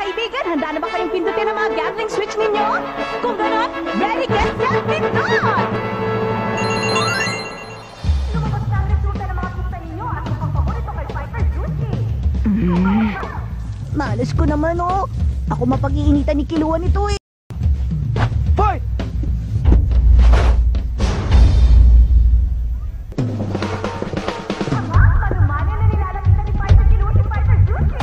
kaibigan, handa na ba kayong pindutin ang mga gambling switch ninyo? Kung gano'n, ready, get, set, pindot! Lumabas na ang resulta ng mga pista ninyo at mukhang paborito kay Piper Juicy. Malas ko naman, oh. Ako mapag-iinitan ni Kilua nito, eh. Fight! Manumanan na nilalapitan ni Piper Kilua si Piper Juicy.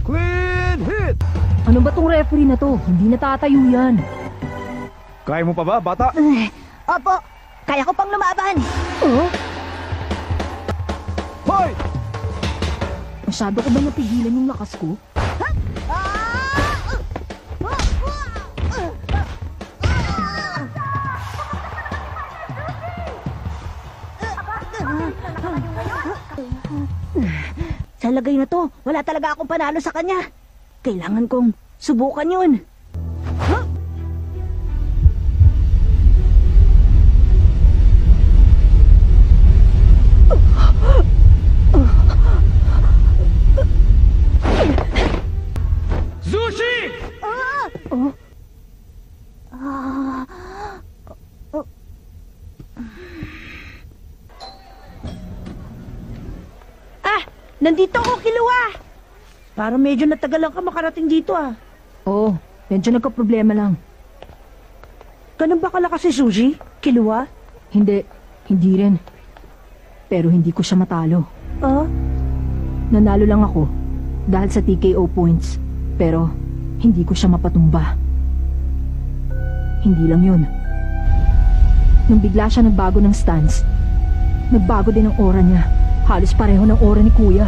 Clean hit! Ano ba tong referee na to? Hindi natatayo yan. Kaya mo pa ba, bata? Opo, kaya ko pang lumaban. Oh? Fight! Masyado ko ba napigilan yung lakas ko? Sa lagay na to, wala talaga akong panalo sa kanya. Kailangan kong subukan yun. Sushi! Nandito ako, Kilua. Parang medyo natagalan ka makarating dito, ah. Oo, medyo nagka-problema lang. Ganun ba kalakas si Sushi, Kilua? Hindi rin. Pero hindi ko siya matalo. Nanalo lang ako dahil sa TKO points. Pero hindi ko siya mapatumba. Hindi lang yun. Nung bigla siya nagbago ng stance, nagbago din ang aura niya. Halos pareho ng aura ni Kuya.